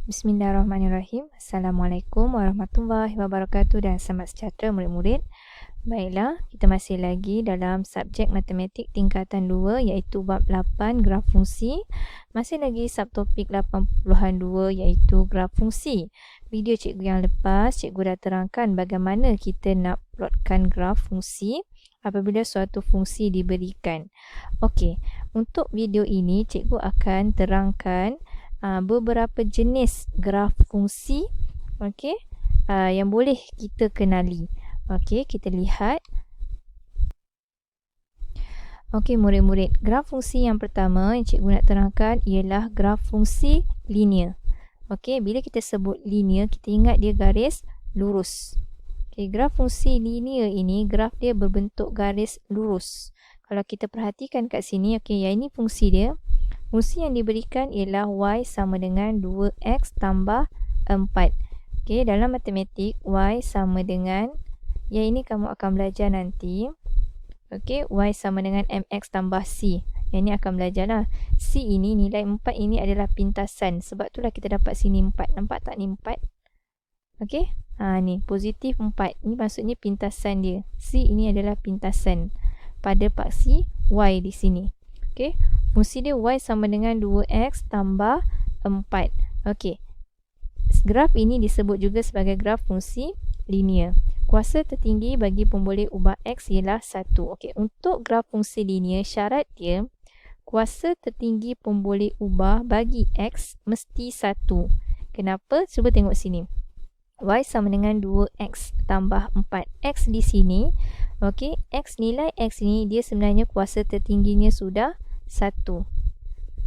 Bismillahirrahmanirrahim. Assalamualaikum warahmatullahi wabarakatuh dan selamat sejahtera murid-murid. Baiklah, kita masih lagi dalam subjek matematik tingkatan 2 iaitu bab 8 graf fungsi. Masih lagi subtopik 80-an 2 iaitu graf fungsi. Video cikgu yang lepas, cikgu dah terangkan bagaimana kita nak plotkan graf fungsi apabila suatu fungsi diberikan. Okey, untuk video ini cikgu akan terangkan beberapa jenis graf fungsi yang boleh kita kenali. Okey, kita lihat. Okey murid-murid, graf fungsi yang pertama yang cikgu nak terangkan ialah graf fungsi linear. Okey, bila kita sebut linear, kita ingat dia garis lurus. Okey, graf fungsi linear ini, graf dia berbentuk garis lurus. Kalau kita perhatikan kat sini, okey, yang ini fungsi dia. Fungsi yang diberikan ialah y sama dengan 2x tambah 4. Okey, dalam matematik, y sama dengan, yang ini kamu akan belajar nanti. Okey, y sama dengan mx tambah c. Yang ini akan belajar lah. C ini, nilai 4 ini adalah pintasan. Sebab itulah kita dapat sini 4. Nampak tak ni 4? Okey, ni positif 4. Ini maksudnya pintasan dia. C ini adalah pintasan pada paksi y di sini. Okey, fungsi dia y sama dengan 2x tambah 4. Okey, graf ini disebut juga sebagai graf fungsi linear. Kuasa tertinggi bagi pemboleh ubah x ialah 1. Okey, untuk graf fungsi linear, syarat dia kuasa tertinggi pemboleh ubah bagi x mesti 1. Kenapa? Cuba tengok sini. Y sama dengan 2x tambah 4. X di sini, okey, x, nilai x ni dia sebenarnya kuasa tertingginya sudah 1.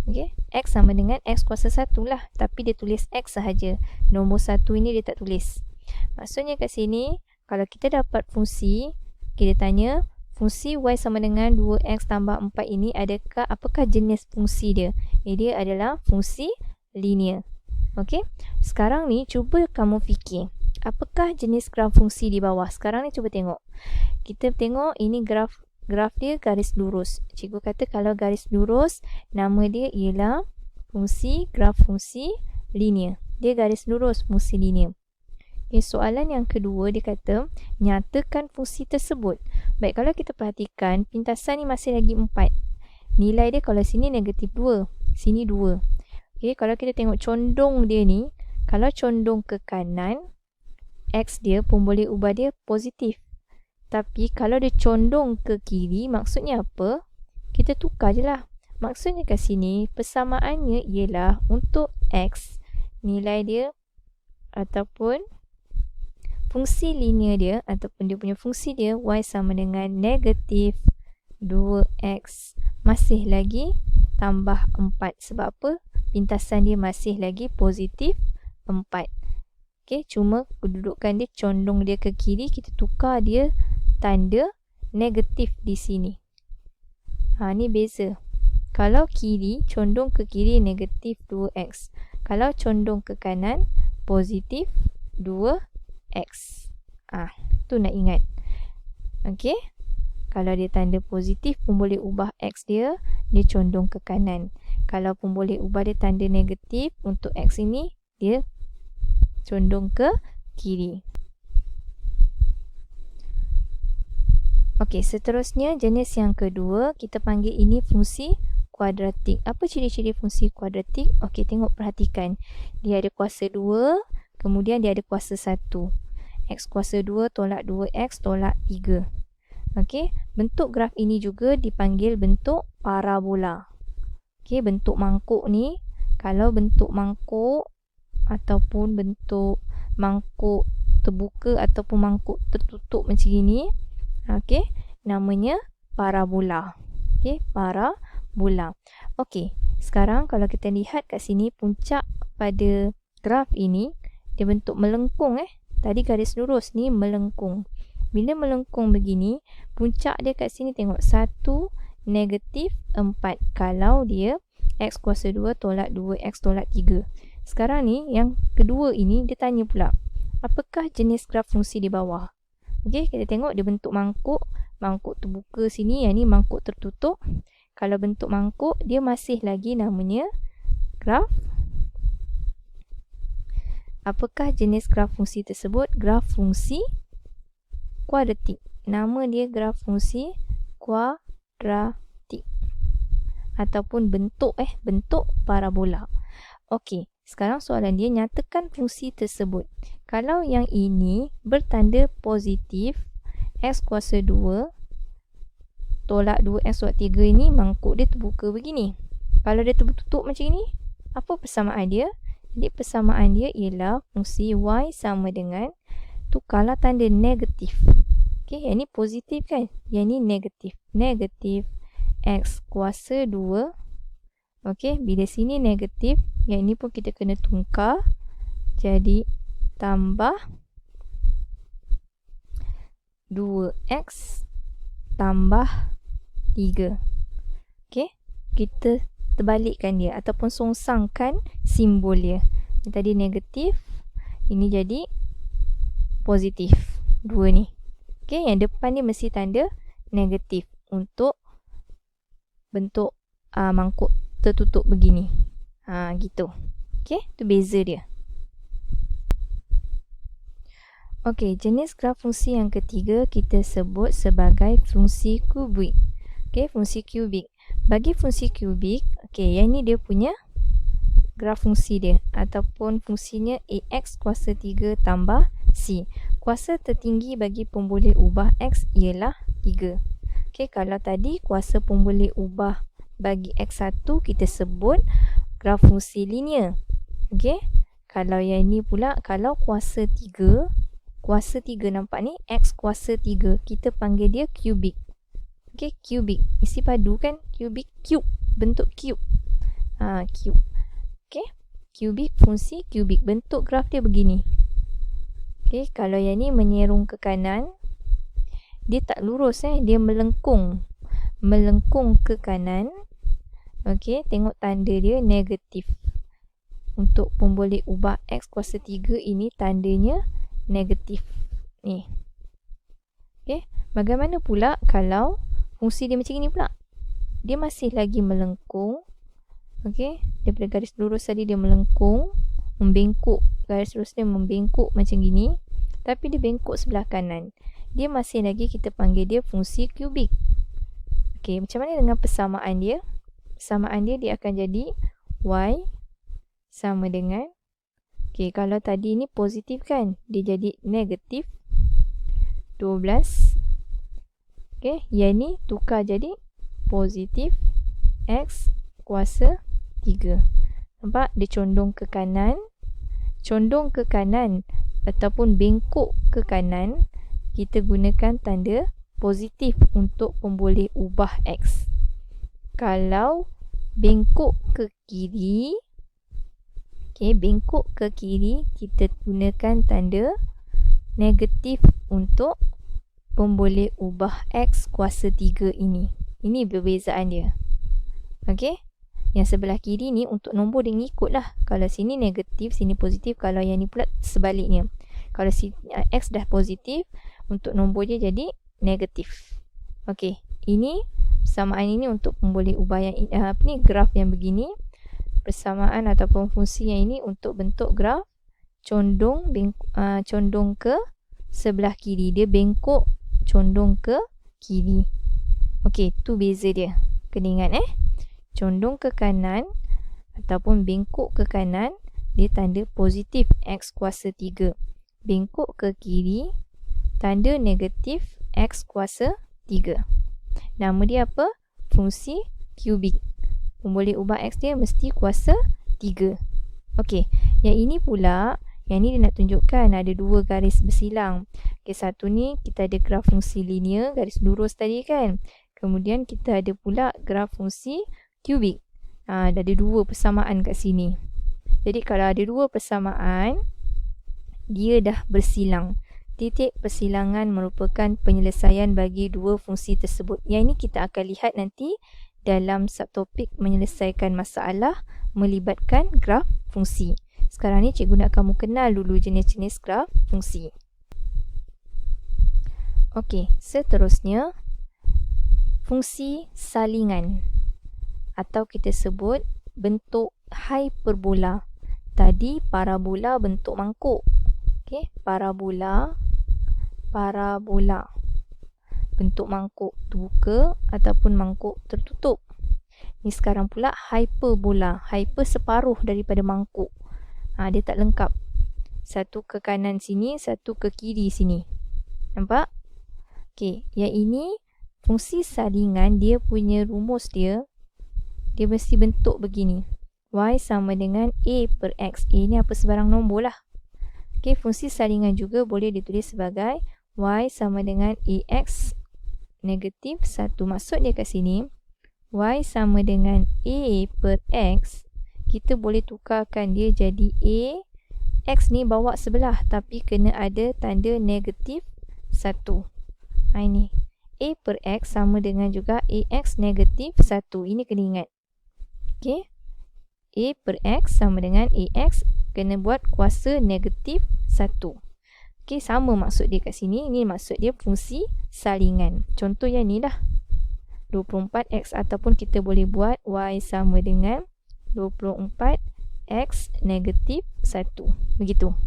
Okey, x sama dengan x kuasa 1 lah. Tapi dia tulis x sahaja. Nombor 1 ini dia tak tulis. Maksudnya kat sini, kalau kita dapat fungsi, kita tanya, fungsi y sama dengan 2x tambah 4 ini apakah jenis fungsi dia? Dia adalah fungsi linear. Okey, sekarang ni cuba kamu fikir, apakah jenis graf fungsi di bawah? Sekarang ni cuba tengok. Kita tengok ini graf dia garis lurus. Cikgu kata kalau garis lurus, nama dia ialah graf fungsi linear. Dia garis lurus, fungsi linear. Okay, soalan yang kedua dia kata, nyatakan fungsi tersebut. Baik, kalau kita perhatikan, pintasan ni masih lagi 4. Nilai dia kalau sini negatif 2, sini 2. Okay, kalau kita tengok condong dia ni, kalau condong ke kanan, x dia, pemboleh ubah dia positif. Tapi kalau dia condong ke kiri, maksudnya apa? Kita tukar je lah. Maksudnya kat sini, persamaannya ialah untuk x, nilai dia ataupun fungsi linear dia, ataupun dia punya fungsi dia, y sama dengan negatif 2x. Masih lagi tambah 4. Sebab apa? Pintasan dia masih lagi positif 4. Okey, cuma kedudukan dia condong dia ke kiri, kita tukar dia tanda negatif di sini. Ni beza. Kalau kiri, condong ke kiri negatif 2x. Kalau condong ke kanan, positif 2x. Tu nak ingat. Okey. Kalau dia tanda positif, pemboleh ubah x dia condong ke kanan. Kalau pemboleh ubah dia tanda negatif, untuk x ini, dia condong ke kiri. Okey, seterusnya jenis yang kedua, kita panggil ini fungsi kuadratik. Apa ciri-ciri fungsi kuadratik? Okey, tengok, perhatikan. Dia ada kuasa 2, kemudian dia ada kuasa 1. X kuasa 2 tolak 2x tolak 3. Okey, bentuk graf ini juga dipanggil bentuk parabola. Okey, bentuk mangkuk ni, kalau bentuk mangkuk ataupun bentuk mangkuk terbuka ataupun mangkuk tertutup macam ini, okey, namanya parabola. Okey, parabola. Okey, sekarang kalau kita lihat kat sini, puncak pada graf ini, dia bentuk melengkung. Tadi garis lurus, ni melengkung. Bila melengkung begini, puncak dia kat sini tengok 1, negatif 4. Kalau dia x kuasa 2 tolak 2x tolak 3. Sekarang ni, yang kedua ini, dia tanya pula, apakah jenis graf fungsi di bawah? Okey, kita tengok dia bentuk mangkuk. Mangkuk terbuka sini, yang ni mangkuk tertutup. Kalau bentuk mangkuk, dia masih lagi namanya graf Apakah jenis graf fungsi tersebut? Graf fungsi kuadratik. Nama dia graf fungsi kuadratik. Ataupun bentuk parabola. Okey, sekarang soalan dia, nyatakan fungsi tersebut. Kalau yang ini bertanda positif, x kuasa 2 tolak 2x kuasa 3 ini mangkuk dia terbuka begini. Kalau dia tertutup macam ini, apa persamaan dia? Jadi persamaan dia ialah fungsi y sama dengan, tukarlah tanda negatif. Okey, yang ni positif kan? Yang ni negatif. Negatif x kuasa 2. Okey, bila sini negatif, yang ini pun kita kena tukar. Jadi tambah 2x tambah 3. Okey, kita terbalikkan dia ataupun songsangkan simbol dia. Ini tadi negatif, ini jadi positif. 2 ni. Okey, yang depan ni mesti tanda negatif untuk bentuk mangkuk tertutup begini. Gitu. Okey, tu beza dia. Okey, jenis graf fungsi yang ketiga kita sebut sebagai fungsi kubik. Okey, fungsi kubik. Bagi fungsi kubik, okey, yang ni dia punya graf fungsi dia ataupun fungsinya ax kuasa 3 tambah c. Kuasa tertinggi bagi pemboleh ubah x ialah 3. Okey, kalau tadi kuasa pemboleh ubah bagi x1 kita sebut graf fungsi linear. Okey, kalau yang ni pula, kalau kuasa 3 nampak ni, x kuasa 3, kita panggil dia kubik. Okey, kubik. Isi padu kan? Kubik, cube. Bentuk cube. Cube. Okey, kubik, fungsi kubik. Bentuk graf dia begini. Okey, kalau yang ni menyerung ke kanan, dia tak lurus dia melengkung. Melengkung ke kanan. Okey, tengok tanda dia negatif. Untuk pemboleh ubah x kuasa 3 ini tandanya negatif. Ni. Okey, bagaimana pula kalau fungsi dia macam ni pula? Dia masih lagi melengkung. Okey, daripada garis lurus tadi dia melengkung, membengkok. Garis lurus dia membengkok macam gini, tapi dia bengkok sebelah kanan. Dia masih lagi kita panggil dia fungsi kubik. Okey, macam mana dengan persamaan dia? Persamaan dia akan jadi y sama dengan, okey, kalau tadi ni positif kan, dia jadi negatif 12. Okey, yang ni tukar jadi positif x kuasa 3. Nampak? Dia condong ke kanan. Condong ke kanan ataupun bengkok ke kanan, kita gunakan tanda positif untuk pemboleh ubah x. Kalau bengkok ke kiri, okey, bengkok ke kiri, kita gunakan tanda negatif untuk pemboleh ubah x kuasa 3 ini. Ini perbezaan dia. Okey, yang sebelah kiri ni untuk nombor dia ngikut lah. Kalau sini negatif, sini positif. Kalau yang ni pula sebaliknya. Kalau x dah positif, untuk nombor dia jadi negatif. Okey, ini persamaan ini untuk pemboleh ubah yang graf yang begini. Persamaan ataupun fungsi yang ini untuk bentuk graf condong ke sebelah kiri. Dia bengkok condong ke kiri. Okey, tu beza dia. Kena ingat condong ke kanan ataupun bengkok ke kanan, dia tanda positif x kuasa 3. Bengkok ke kiri, tanda negatif x kuasa 3. Nama dia apa? Fungsi kubik. Pemboleh ubah x dia mesti kuasa 3. Okey, yang ini pula, yang ni dia nak tunjukkan ada dua garis bersilang. Okey, satu ni kita ada graf fungsi linear, garis lurus tadi kan. Kemudian kita ada pula graf fungsi kubik. Ada dua persamaan kat sini. Jadi kalau ada dua persamaan, dia dah bersilang. Titik persilangan merupakan penyelesaian bagi dua fungsi tersebut. Yang ini kita akan lihat nanti dalam subtopik menyelesaikan masalah melibatkan graf fungsi. Sekarang ni cikgu nak kamu kenal dulu jenis-jenis graf fungsi. Okey, seterusnya fungsi salingan atau kita sebut bentuk hyperbola. tadi parabola bentuk mangkuk. Okey, parabola bentuk mangkuk terbuka ataupun mangkuk tertutup. Ni sekarang pula hyperbola. Hyper separuh daripada mangkuk. Dia tak lengkap. Satu ke kanan sini, satu ke kiri sini. Nampak? Okey, yang ini fungsi salingan, dia punya rumus dia mesti bentuk begini. Y sama dengan A per X. A ni apa sebarang nombor lah. Okey, fungsi salingan juga boleh ditulis sebagai Y sama dengan AX negatif 1. Maksud dia kat sini, Y sama dengan A per X, kita boleh tukarkan dia jadi A. X ni bawa sebelah tapi kena ada tanda negatif 1. Ini A per X sama dengan juga AX negatif 1. Ini kena ingat. Okey, A per X sama dengan AX, kena buat kuasa negatif 1. Okey, sama maksud dia kat sini. Ini maksud dia fungsi salingan. Contoh yang ni lah, 24X, ataupun kita boleh buat Y sama dengan 24X negatif 1. Begitu.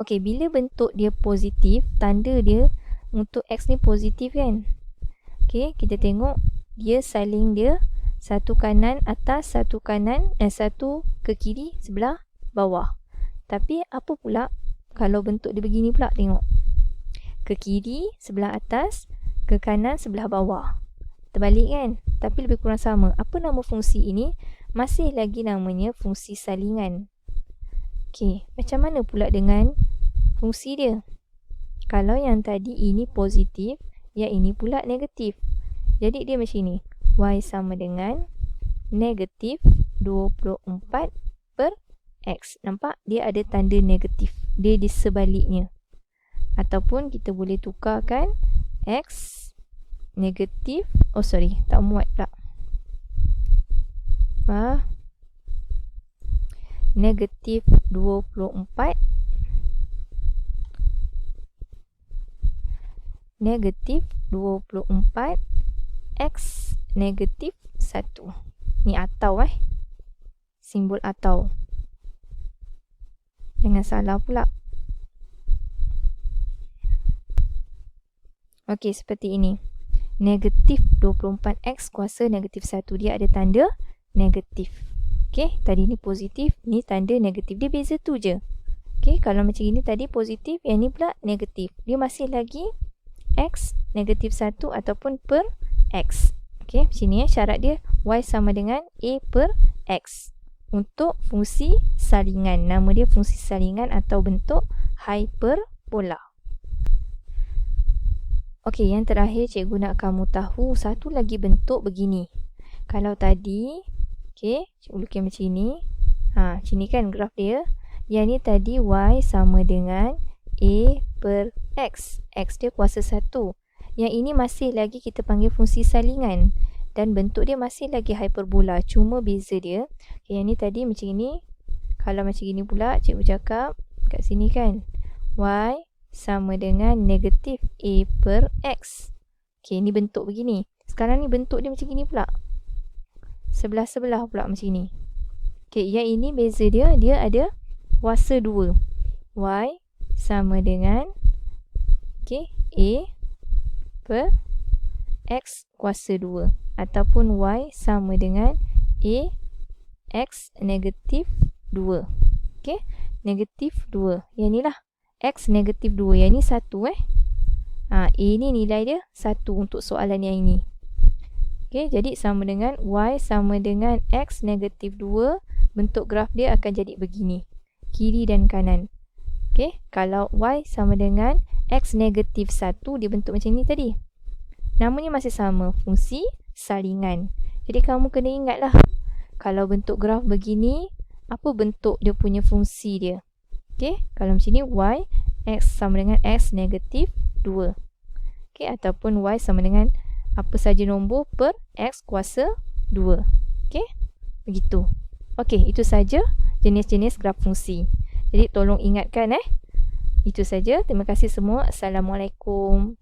Okey, bila bentuk dia positif, tanda dia untuk X ni positif kan. Okey, kita tengok dia saling dia satu kanan atas, satu ke kiri sebelah bawah. Tapi apa pula kalau bentuk dia begini pula, tengok. Ke kiri sebelah atas, ke kanan sebelah bawah. Terbalik kan? Tapi lebih kurang sama. Apa nama fungsi ini? Masih lagi namanya fungsi salingan. Okey, macam mana pula dengan fungsi dia? Kalau yang tadi ini positif, yang ini pula negatif. Jadi dia macam ni. Y sama dengan negatif 24 per X. Nampak? Dia ada tanda negatif. Dia di sebaliknya. Ataupun kita boleh tukarkan X negatif. Tak muat pula. Negatif 24 negatif 24 X negatif 1. Ni atau simbol atau. Jangan salah pula. Okey, seperti ini. Negatif 24X kuasa negatif 1. Dia ada tanda negatif. Okey, tadi ni positif, ni tanda negatif. Dia beza tu je. Okey, kalau macam ini tadi positif, yang ni pula negatif. Dia masih lagi X negatif 1 ataupun per X. Okey, macam ni syarat dia. Y sama dengan A per X. Untuk fungsi salingan. Nama dia fungsi salingan atau bentuk hyperbola. Okey, yang terakhir cikgu nak kamu tahu satu lagi bentuk begini. Kalau tadi, okey, cikgu lukis macam ni. Macam ni kan graf dia. Yang ni tadi Y sama dengan A per X. X dia kuasa 1. Yang ini masih lagi kita panggil fungsi salingan. Dan bentuk dia masih lagi hyperbola. Cuma beza dia. Okay, yang ni tadi macam ini. Kalau macam ini pula, cikgu cakap kat sini kan. Y sama dengan negatif A per X. Okay, ni bentuk begini. Sekarang ni bentuk dia macam ini pula. Sebelah-sebelah pula macam ini. Okay, yang ini beza dia. Dia ada kuasa 2. Y sama dengan A per X kuasa 2. Ataupun Y sama dengan A X negatif 2. Okay, negatif 2. Yang ni lah. X negatif 2. Yang ni 1 A ni nilai dia 1 untuk soalan yang ini. Okay, jadi sama dengan Y sama dengan X negatif 2. Bentuk graf dia akan jadi begini. Kiri dan kanan. Okay, kalau Y sama dengan X negatif 1, dia bentuk macam ni tadi. Namanya masih sama, fungsi salingan. Jadi kamu kena ingatlah, kalau bentuk graf begini, apa bentuk dia punya fungsi dia. Okay, kalau macam ni Y, X sama dengan X negatif 2. Okay, ataupun Y sama dengan apa saja nombor per X kuasa 2. Okay, begitu. Okay, itu saja jenis-jenis graf fungsi. Jadi tolong ingatkan Itu saja. Terima kasih semua. Assalamualaikum.